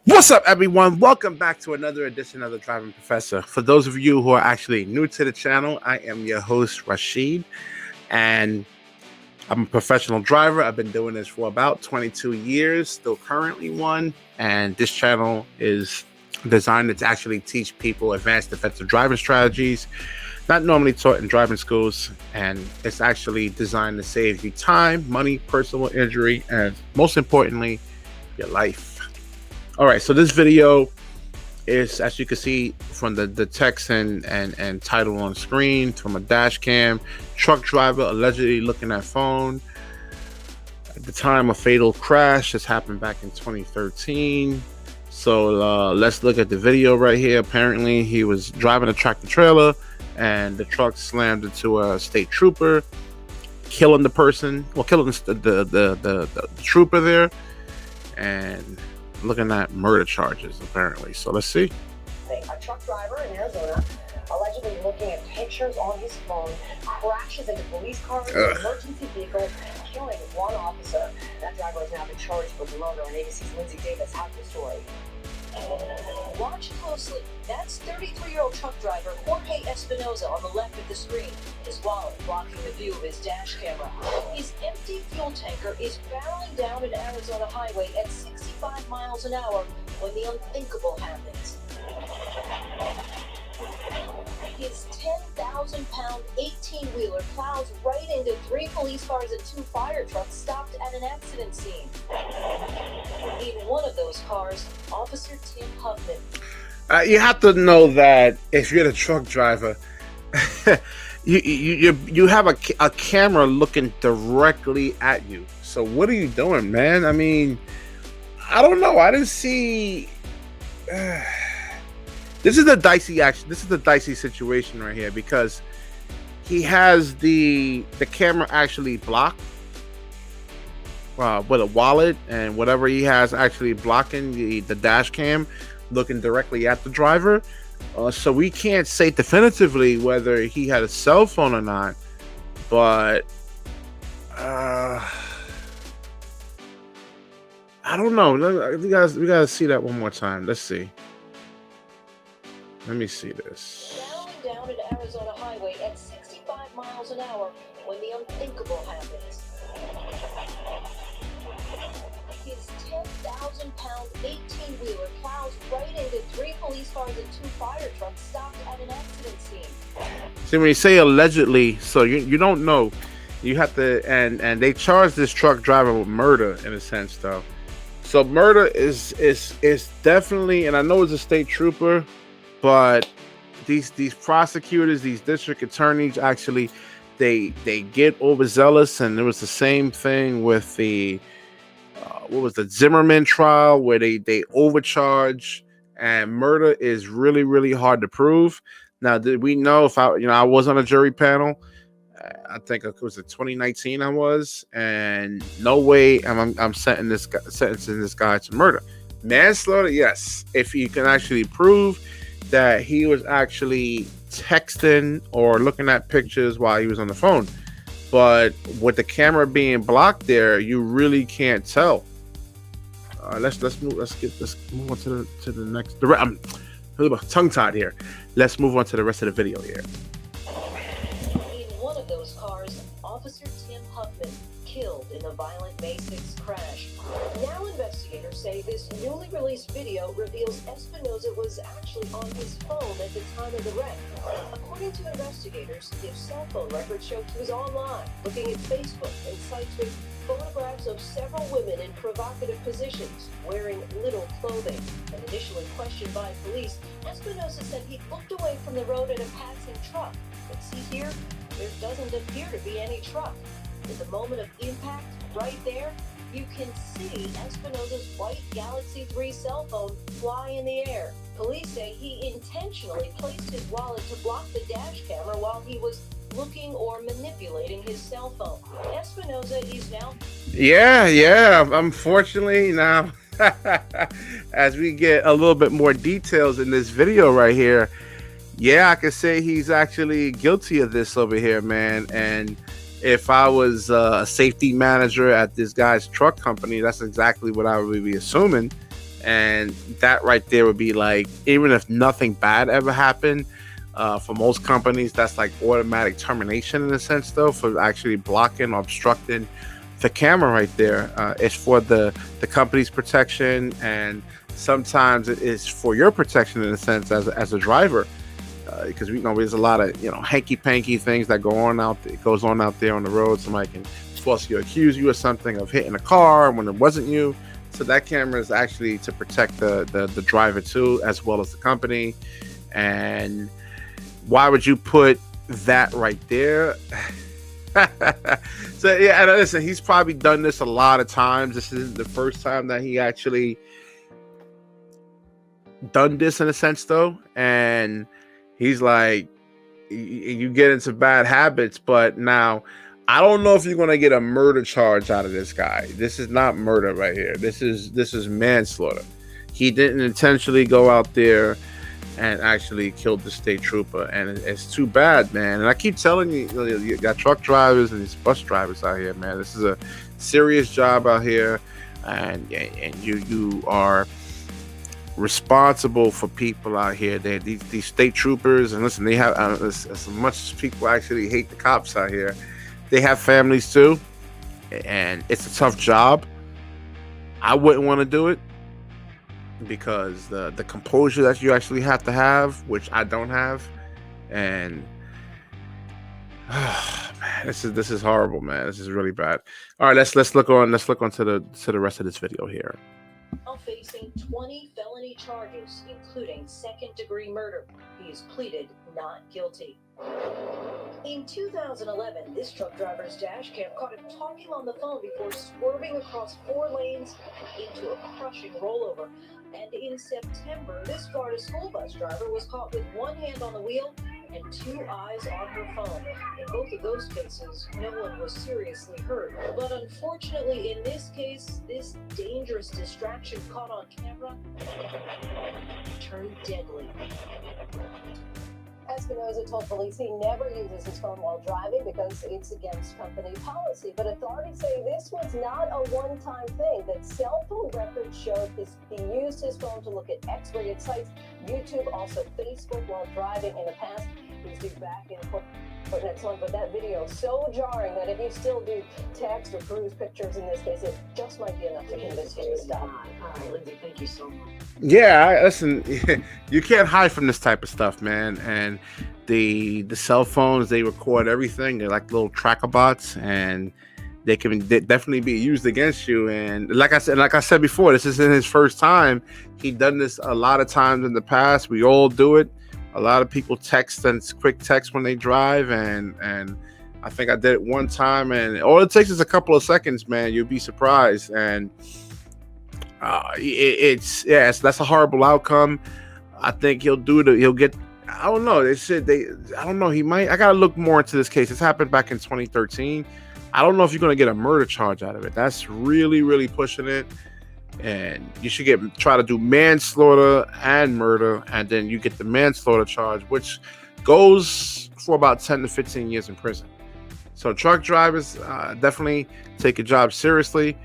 What's up, everyone? Welcome back to another edition of the Driving Professor. For those of you who are actually new to the channel, I am your host, Rashid, and I'm a professional driver. I've been doing this for about 22 years, still currently one, and this channel is designed to actually teach people advanced defensive driving strategies, not normally taught in driving schools, and it's actually designed to save you time, money, personal injury, and most importantly, your life. All right, so this video is, as you can see from the text and title on screen, from a dash cam. Truck driver allegedly looking at phone at the time of fatal crash. This happened back in 2013. So let's look at the video right here. Apparently he was driving a tractor trailer and the truck slammed into a state trooper, killing the person, well, killing the trooper there, and looking at murder charges apparently. So let's see. A truck driver in Arizona, allegedly looking at pictures on his phone, crashes into police cars and emergency vehicles, killing one officer. That driver has now been charged with murder, and ABC's Lindsay Davis has the story. Watch closely. That's 33-year-old truck driver Jorge Espinoza on the left of the screen, his wallet blocking the view of his dash camera. His empty fuel tanker is barreling down an Arizona highway at 65 miles an hour when the unthinkable happens. His 10,000-pound 18-wheeler plows right into 3 police cars and 2 fire trucks stopped at an accident scene. In one of those cars, Officer Tim Huffman. You have to know that if you're the truck driver, you have a camera looking directly at you. So what are you doing, man? I mean, I don't know. I didn't see. This is the dicey action. This is the dicey situation right here, because he has the camera actually blocked with a wallet and whatever he has actually blocking the dash cam, looking directly at the driver. So we can't say definitively whether he had a cell phone or not, but I don't know. We gotta see that one more time. Let's see. Let me see this. Barreling down an Arizona highway at 65 miles an hour when the unthinkable happens. His 10,000-pound 18-wheeler plows right into 3 police cars and 2 fire trucks stopped at an accident scene. See, when you say allegedly, so you don't know. You have to, and they charged this truck driver with murder in a sense, though. So murder is definitely, and I know it's a state trooper, but these prosecutors, these district attorneys, actually they get overzealous, and there was the same thing with the what was the Zimmerman trial, where they overcharge, and murder is really hard to prove. Now, did we know, if I was on a jury panel, I think it was in 2019 I was, and no way I'm sentencing this guy to murder. Manslaughter, yes, if you can actually prove that he was actually texting or looking at pictures while he was on the phone. But with the camera being blocked there, you really can't tell. Let's move on to the next. I'm tongue tied here. Let's move on to the rest of the video here. In one of those cars, Officer Tim Huffman killed in the violent May 6th crash. Now investigators say this newly released video reveals Espinoza was actually on his phone at the time of the wreck. According to investigators, his cell phone records show he was online, looking at Facebook and sites with photographs of several women in provocative positions, wearing little clothing. And initially questioned by police, Espinoza said he looked away from the road at a passing truck. But see here, there doesn't appear to be any truck. At the moment of impact, right there, you can see Espinoza's white Galaxy 3 cell phone fly in the air. Police say he intentionally placed his wallet to block the dash camera while he was looking or manipulating his cell phone. Espinoza is now... Yeah. Unfortunately, now, as we get a little bit more details in this video right here, yeah, I can say he's actually guilty of this over here, man. And if I was a safety manager at this guy's truck company, that's exactly what I would be assuming. And that right there would be like, even if nothing bad ever happened, for most companies, that's like automatic termination in a sense, though, for actually blocking or obstructing the camera right there. It's for the company's protection, and sometimes it is for your protection in a sense as a driver, because we know there's a lot of hanky panky things that goes on out there on the road. Somebody can falsely accuse you of something, of hitting a car when it wasn't you. So that camera is actually to protect the driver too, as well as the company. And why would you put that right there? So yeah, and listen, he's probably done this a lot of times. This isn't the first time that he actually done this in a sense, though. And he's like, you get into bad habits, but now I don't know if you're gonna get a murder charge out of this guy. This is not murder right here. This is manslaughter. He didn't intentionally go out there and actually killed the state trooper, and it's too bad, man. And I keep telling you, you got truck drivers and these bus drivers out here, man. This is a serious job out here, and you are responsible for people out here. These state troopers, and listen, they have as much as people actually hate the cops out here, they have families too, and it's a tough job. I wouldn't want to do it because the composure that you actually have to have, which I don't have, and man, this is horrible, man. This is really bad. All right, let's look on to the rest of this video here. Now facing 20 felony charges, including second-degree murder. He is pleaded not guilty. In 2011, this truck driver's dash cam caught him talking on the phone before swerving across 4 lanes into a crushing rollover. And in September, this Florida school bus driver was caught with one hand on the wheel and 2 eyes on her phone. In both of those cases, no one was seriously hurt. But unfortunately, in this case, this dangerous distraction caught on camera turned deadly. Espinoza told police he never uses his phone while driving because it's against company policy. But authorities say this was not a one-time thing. That cell phone records showed he used his phone to look at X-rated sites, YouTube, also Facebook while driving in the past. He's due back in court next month, but that video is so jarring that if you still do text or cruise pictures in this case, it just might be enough to convince you to stop. All right, Lindsay, thank you so much. Yeah, listen, you can't hide from this type of stuff, man. And the cell phones, they record everything. They're like little tracker bots, and they can definitely be used against you. And like I said before, this isn't his first time. He's done this a lot of times in the past. We all do it. A lot of people text and quick text when they drive, and I think I did it one time, and all it takes is a couple of seconds, man. You'll be surprised. And that's a horrible outcome. I think he'll get, I don't know. I don't know. He might, I got to look more into this case. This happened back in 2013. I don't know if you're going to get a murder charge out of it. That's really, really pushing it. And you should try to do manslaughter and murder, and then you get the manslaughter charge, which goes for about 10 to 15 years in prison. So truck drivers, definitely take your job seriously.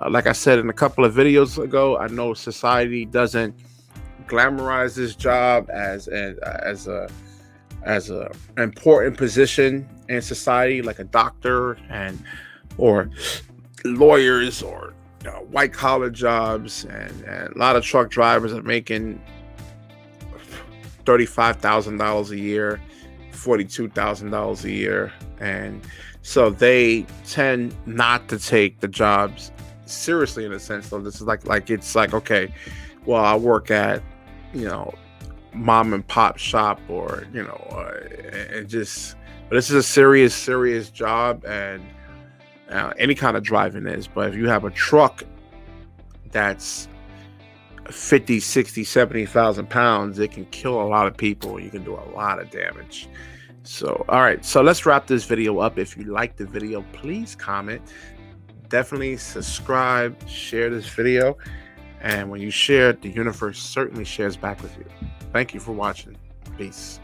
Like I said in a couple of videos ago, I know society doesn't glamorize this job as a important position in society, like a doctor or lawyers or white collar jobs, and a lot of truck drivers are making $35,000 a year, $42,000 a year, and so they tend not to take the jobs seriously in a sense. So this is like it's like, okay, well, I work at mom and pop shop, or but this is a serious job, and any kind of driving is. But if you have a truck that's 50, 60, 70,000 pounds, it can kill a lot of people. You can do a lot of damage. So, all right. So let's wrap this video up. If you like the video, please comment. Definitely subscribe, share this video. And when you share it, the universe certainly shares back with you. Thank you for watching. Peace.